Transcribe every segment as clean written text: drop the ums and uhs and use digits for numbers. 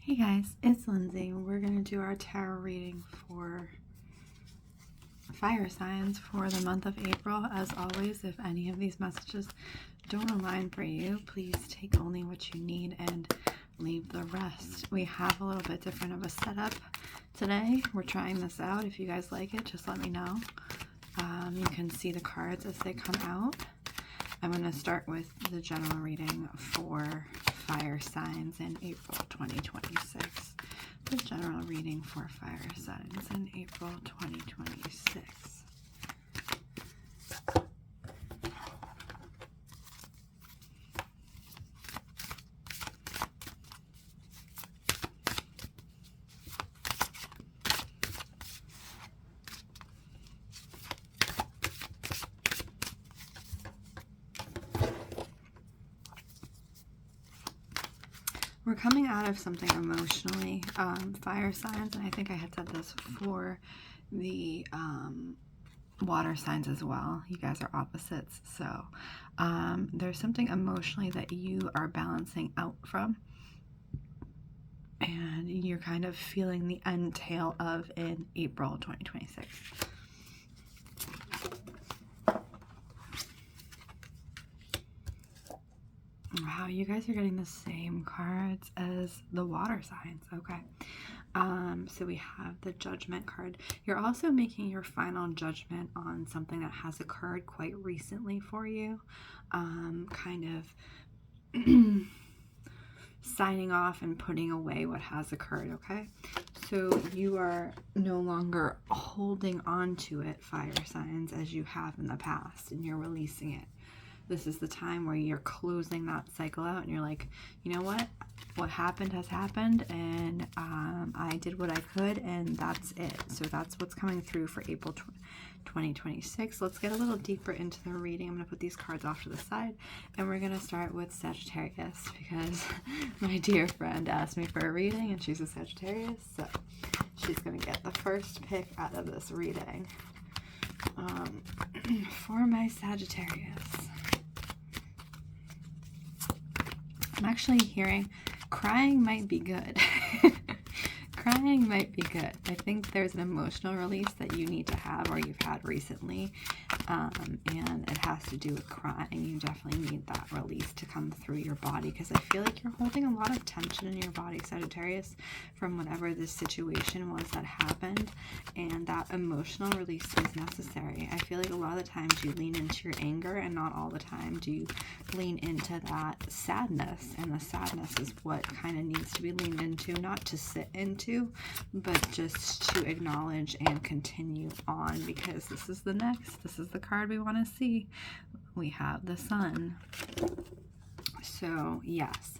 Hey guys, it's Lindsay. We're going to do our tarot reading for fire signs for the month of April. As always, if any of these messages don't align for you, please take only what you need and leave the rest. We have a little bit different of a setup today. We're trying this out. If you guys like it, just let me know. You can see the cards as they come out. I'm going to start with the general reading for fire signs in April 2026. The general reading for fire signs in April 2026. We're coming out of something emotionally, fire signs, and I think I had said this for the water signs as well. You guys are opposites, so there's something emotionally that you are balancing out from, and you're kind of feeling the end tail of in April 2026. Wow, you guys are getting the same cards as the water signs. Okay. So we have the Judgment card. You're also making your final judgment on something that has occurred quite recently for you. Kind of signing off and putting away what has occurred, okay? So you are no longer holding on to it, fire signs, as you have in the past, and you're releasing it. This is the time where you're closing that cycle out and you're like, you know what happened has happened, and I did what I could, and that's it. So that's what's coming through for April 2026. Let's get a little deeper into the reading. I'm going to put these cards off to the side, and we're going to start with Sagittarius because my dear friend asked me for a reading, and she's a Sagittarius, so she's going to get the first pick out of this reading for my Sagittarius. I'm actually hearing crying might be good. Crying might be good. I think there's an emotional release that you need to have or you've had recently, and it has to do with crying. You definitely need that release to come through your body because I feel like you're holding a lot of tension in your body, Sagittarius, from whatever this situation was that happened, and that emotional release is necessary. I feel like a lot of the times you lean into your anger and not all the time do you lean into that sadness, and the sadness is what kind of needs to be leaned into, not to sit into, but just to acknowledge and continue on, because this is the card we want to see. We have the Sun. So yes,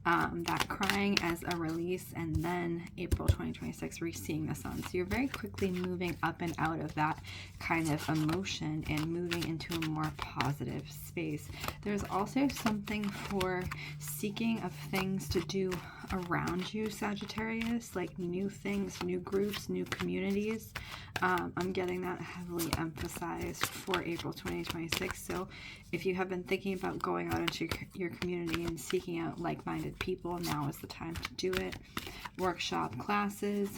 that crying as a release, and then April 2026 seeing the Sun. So you're very quickly moving up and out of that kind of emotion and moving into a more positive space. There's also something for seeking of things to do around you, Sagittarius, like new things, new groups, new communities. I'm getting that heavily emphasized for April 2026. So if you have been thinking about going out into your community and seeking out like-minded people, now is the time to do it. Workshop classes,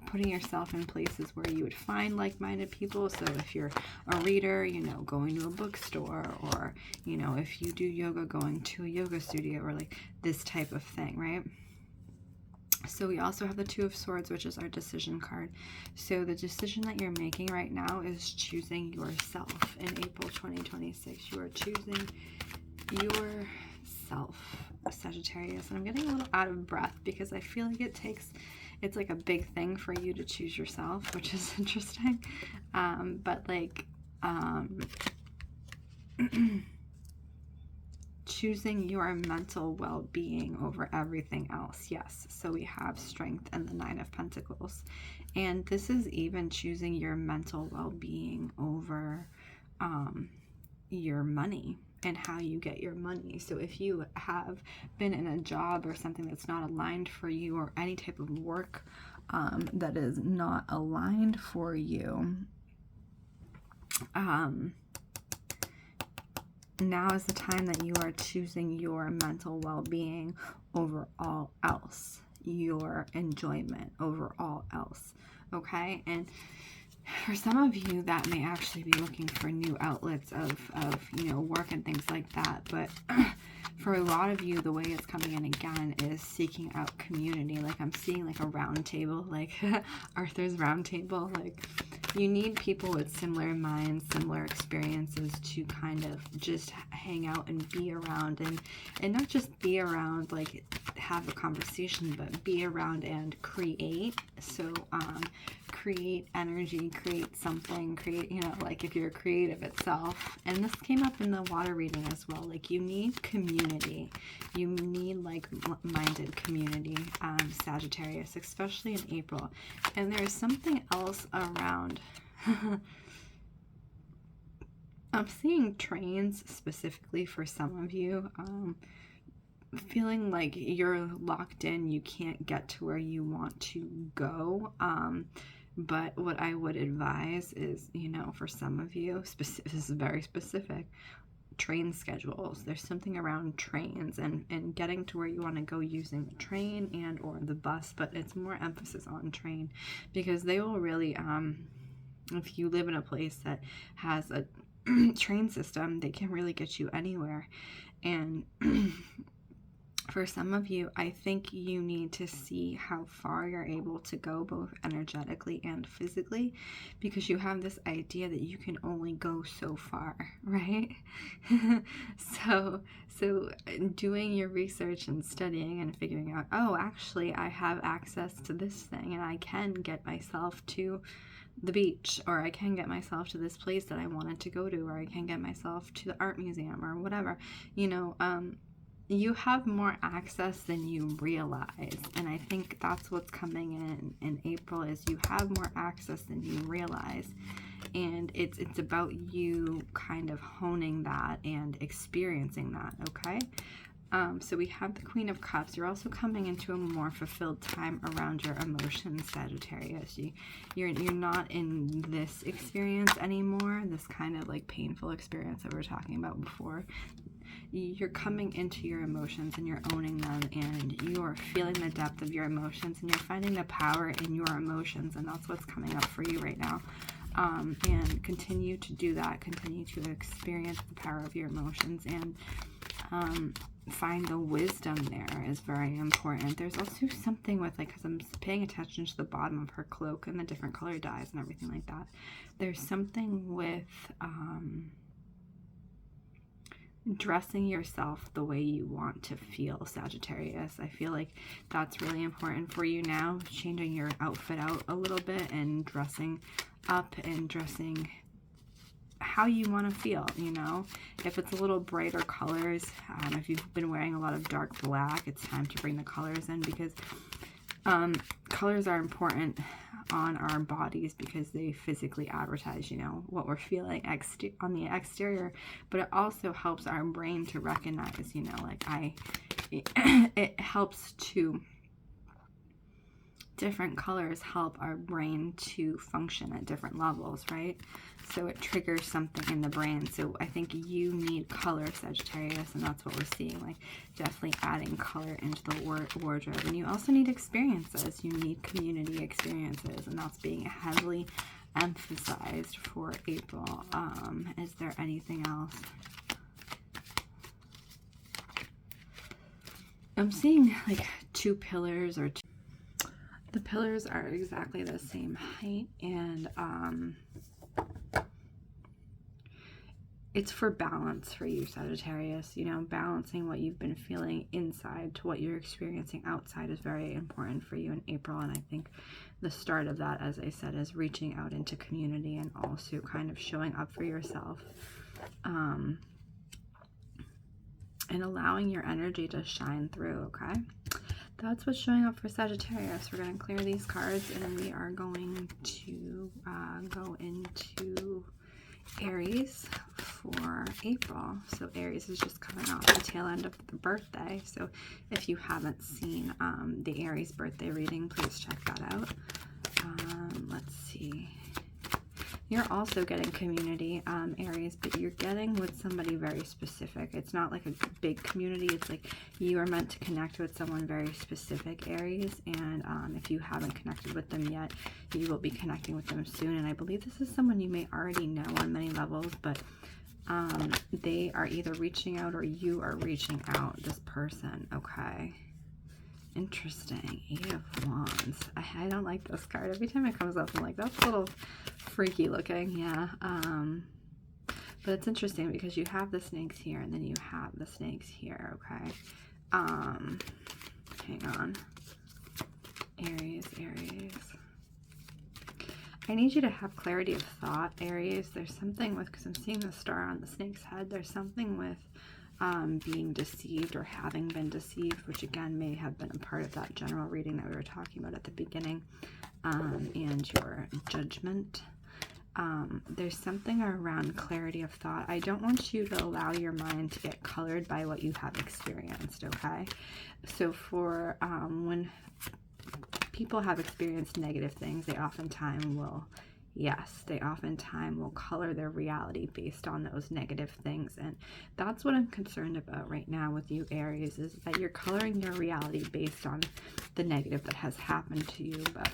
putting yourself in places where you would find like-minded people. So if you're a reader, you know, going to a bookstore, or, you know, if you do yoga, going to a yoga studio, or like this type of thing, right? So we also have the Two of Swords, which is our decision card. So the decision that you're making right now is choosing yourself in April 2026. You are choosing yourself, Sagittarius. And I'm getting a little out of breath because I feel like it's like a big thing for you to choose yourself, which is interesting. But like, choosing your mental well-being over everything else. Yes, so we have Strength and the Nine of Pentacles, and this is even choosing your mental well-being over your money and how you get your money. So if you have been in a job or something that's not aligned for you, or any type of work that is not aligned for you, now is the time that you are choosing your mental well-being over all else. your enjoyment over all else. Okay? And for some of you, that may actually be looking for new outlets of you know, work and things like that. But for a lot of you, the way it's coming in again is seeking out community. Like I'm seeing like a round table, like Arthur's round table. Like you need people with similar minds, similar experiences to kind of just hang out and be around, and not just be around, like have a conversation, but be around and create. So create energy, create something, create, you know, like if you're creative itself. And this came up in the water reading as well. Like you need community. You need like-minded community, Sagittarius, especially in April. And there's something else around. I'm seeing trains specifically for some of you. Feeling like you're locked in, you can't get to where you want to go. But what I would advise is, you know, for some of you, this is very specific, train schedules. There's something around trains and getting to where you want to go using the train and or the bus, but it's more emphasis on train, because they will really, if you live in a place that has a train system, they can really get you anywhere. And for some of you, I think you need to see how far you're able to go, both energetically and physically, because you have this idea that you can only go so far, right? So doing your research and studying and figuring out, oh, actually, I have access to this thing and I can get myself to the beach, or I can get myself to this place that I wanted to go to, or I can get myself to the art museum or whatever, you know, you have more access than you realize. And I think that's what's coming in April, is you have more access than you realize. And it's about you kind of honing that and experiencing that, okay? So we have the Queen of Cups. You're also coming into a more fulfilled time around your emotions, Sagittarius. You're not in this experience anymore, this kind of like painful experience that we were talking about before. You're coming into your emotions and you're owning them, and you're feeling the depth of your emotions, and you're finding the power in your emotions, and that's what's coming up for you right now. And continue to do that. Continue to experience the power of your emotions, and find the wisdom there is very important. There's also something with, like, because I'm paying attention to the bottom of her cloak and the different color dyes and everything like that. There's something with dressing yourself the way you want to feel, Sagittarius. I feel like that's really important for you now, changing your outfit out a little bit and dressing up and dressing how you want to feel, you know. If it's a little brighter colors, if you've been wearing a lot of dark black, it's time to bring the colors in, because colors are important on our bodies because they physically advertise, you know, what we're feeling on the exterior, but it also helps our brain to recognize, you know, like it helps to, different colors help our brain to function at different levels, right? So it triggers something in the brain. So I think you need color, Sagittarius, and that's what we're seeing, like definitely adding color into the wardrobe. And you also need experiences. You need community experiences, and that's being heavily emphasized for April. Is there anything else? I'm seeing like two pillars, or the pillars are exactly the same height, and it's for balance for you, Sagittarius. You know, balancing what you've been feeling inside to what you're experiencing outside is very important for you in April. And I think the start of that, as I said, is reaching out into community and also kind of showing up for yourself, and allowing your energy to shine through, okay? That's what's showing up for Sagittarius. We're going to clear these cards, and we are going to go into Aries for April. So Aries is just coming off the tail end of the birthday. So if you haven't seen the Aries birthday reading, please check that out. Let's see. You're also getting community, Aries, but you're getting with somebody very specific. It's not like a big community. It's like you are meant to connect with someone very specific, Aries. And if you haven't connected with them yet, you will be connecting with them soon. And I believe this is someone you may already know on many levels, but they are either reaching out or you are reaching out, this person, okay? Interesting. 8 of Wands. I don't like this card. Every time it comes up, I'm like, that's a little freaky looking. Yeah. But it's interesting because you have the snakes here and then you have the snakes here, okay? Hang on. Aries. I need you to have clarity of thought, Aries. There's something with, because I'm seeing the star on the snake's head, there's something with being deceived or having been deceived, which again may have been a part of that general reading that we were talking about at the beginning, and your judgment. There's something around clarity of thought. I don't want you to allow your mind to get colored by what you have experienced, okay? So for when people have experienced negative things, they oftentimes will, they oftentimes will color their reality based on those negative things. And that's what I'm concerned about right now with you, Aries, is that you're coloring your reality based on the negative that has happened to you, but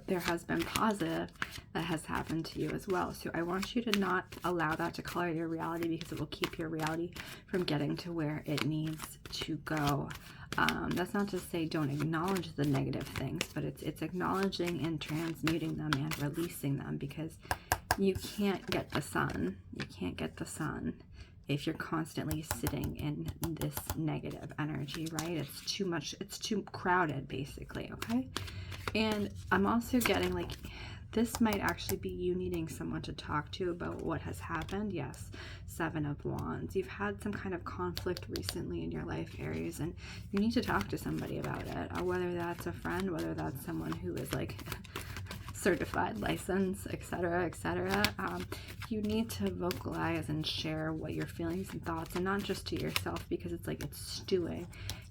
there has been positive that has happened to you as well. So I want you to not allow that to color your reality, because it will keep your reality from getting to where it needs to go. That's not to say don't acknowledge the negative things, but it's acknowledging and transmuting them and releasing them, because you can't get the sun. You can't get the sun if you're constantly sitting in this negative energy, right? It's too much. It's too crowded, basically, okay? And I'm also getting like, this might actually be you needing someone to talk to about what has happened. Yes, 7 of Wands. You've had some kind of conflict recently in your life, Aries, and you need to talk to somebody about it. Whether that's a friend, whether that's someone who is like certified, licensed, etc., etc. You need to vocalize and share what your feelings and thoughts, and not just to yourself, because it's like it's stewing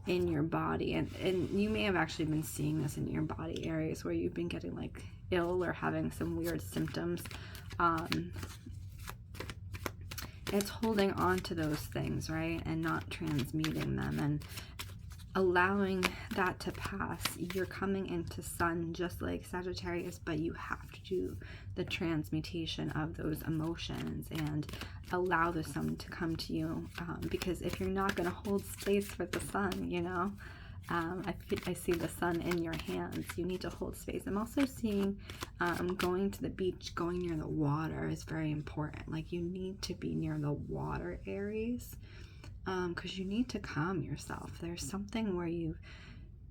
in your body, and you may have actually been seeing this in your body, Aries, where you've been getting like ill or having some weird symptoms. It's holding on to those things, right, and not transmuting them and allowing that to pass. You're coming into sun just like Sagittarius, but you have to do the transmutation of those emotions and allow the sun to come to you, because if you're not going to hold space for the sun, you know, I see the sun in your hands. You need to hold space. I'm also seeing going to the beach, going near the water is very important. Like, you need to be near the water, Aries, because you need to calm yourself. There's something where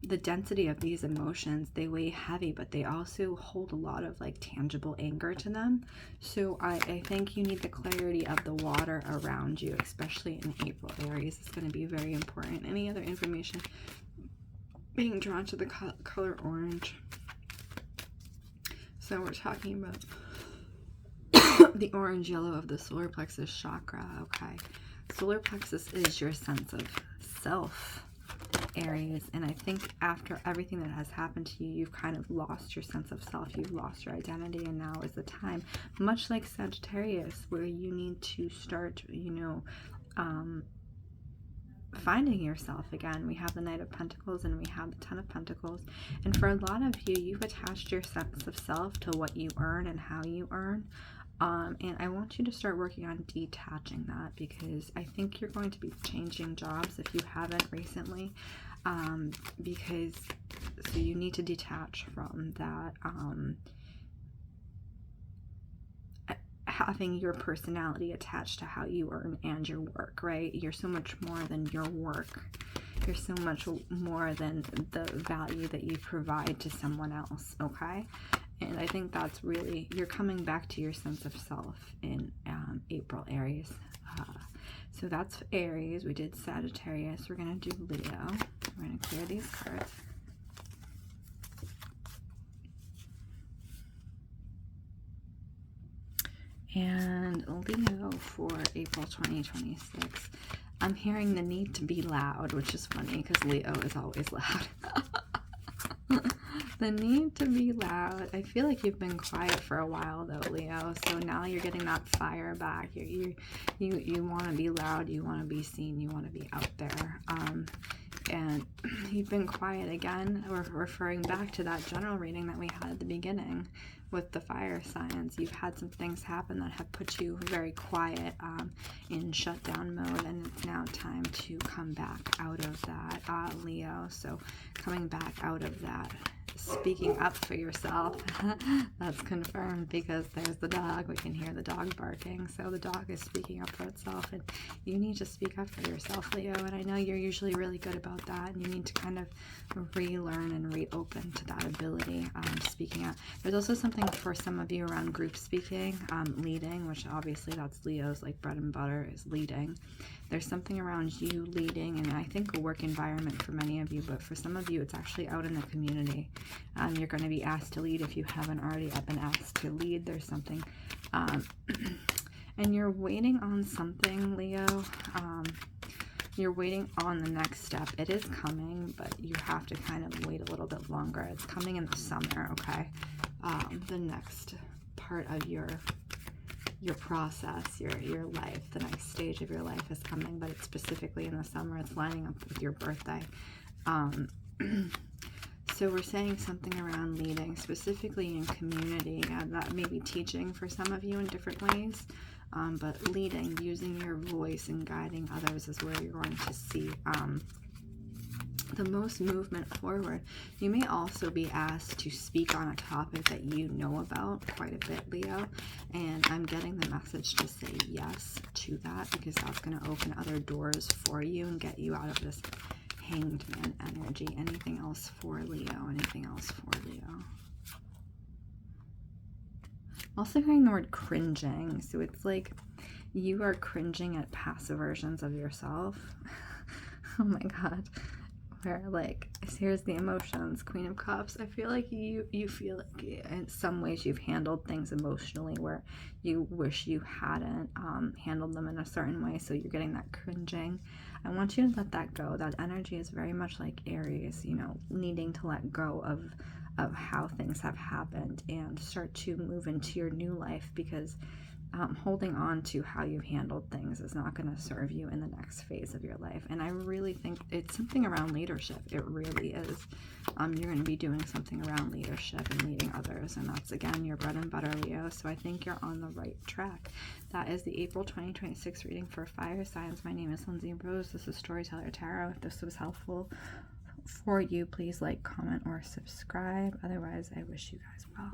the density of these emotions, they weigh heavy, but they also hold a lot of like tangible anger to them. So I think you need the clarity of the water around you, especially in April, Aries. It's going to be very important. Any other information being drawn to the color orange? So we're talking about the orange yellow of the solar plexus chakra, okay? Solar plexus is your sense of self, Aries, and I think after everything that has happened to you, you've kind of lost your sense of self. You've lost your identity, and now is the time, much like Sagittarius, where you need to start, you know, finding yourself again. We have the Knight of Pentacles and we have the Ten of Pentacles, and for a lot of you, you've attached your sense of self to what you earn and how you earn. And I want you to start working on detaching that, because I think you're going to be changing jobs if you haven't recently, because so you need to detach from that, having your personality attached to how you earn and your work, right? You're so much more than your work. You're so much more than the value that you provide to someone else, okay? And I think that's really, you're coming back to your sense of self in April, Aries. So that's Aries. We did Sagittarius. We're going to do Leo. We're going to clear these cards. And Leo for April 2026. I'm hearing the need to be loud, which is funny because Leo is always loud. The need to be loud. I feel like you've been quiet for a while though, Leo. So now you're getting that fire back. You want to be loud. You want to be seen. You want to be out there. And you've been quiet again. We're referring back to that general reading that we had at the beginning with the fire signs. You've had some things happen that have put you very quiet, in shutdown mode, and it's now time to come back out of that, Leo. So coming back out of that, speaking up for yourself. That's confirmed because there's the dog. We can hear the dog barking. So the dog is speaking up for itself, and you need to speak up for yourself, Leo. And I know you're usually really good about that, and you need to kind of relearn and reopen to that ability, speaking up. There's also something for some of you around group speaking, leading, which obviously that's Leo's like bread and butter, is leading. There's something around you leading, and I think a work environment for many of you, but for some of you it's actually out in the community. You're going to be asked to lead if you haven't already been asked to lead. There's something, and you're waiting on something, Leo. You're waiting on the next step. It is coming, but you have to kind of wait a little bit longer. It's coming in the summer, okay? The next part of your process, your life, the next stage of your life is coming, but it's specifically in the summer. It's lining up with your birthday. So we're saying something around leading, specifically in community. That may be teaching for some of you in different ways, but leading, using your voice and guiding others is where you're going to see the most movement forward. You may also be asked to speak on a topic that you know about quite a bit, Leo, and I'm getting the message to say yes to that, because that's going to open other doors for you and get you out of this Hanged Man energy. Anything else for Leo? Anything else for Leo? Also hearing the word cringing. So it's like you are cringing at past versions of yourself. Oh my god. Where like, here's the emotions, Queen of Cups. I feel like you feel like in some ways you've handled things emotionally where you wish you hadn't handled them in a certain way, so you're getting that cringing. I want you to let that go. That energy is very much like Aries, you know, needing to let go of how things have happened and start to move into your new life, because holding on to how you've handled things is not going to serve you in the next phase of your life. And I really think it's something around leadership. It really is. You're going to be doing something around leadership and leading others, and that's again your bread and butter, Leo. So I think you're on the right track. That is the April 2026 reading for fire signs. My name is Lindsey Rose. This is Storyteller Tarot. If this was helpful for you, please like, comment, or subscribe. Otherwise, I wish you guys well.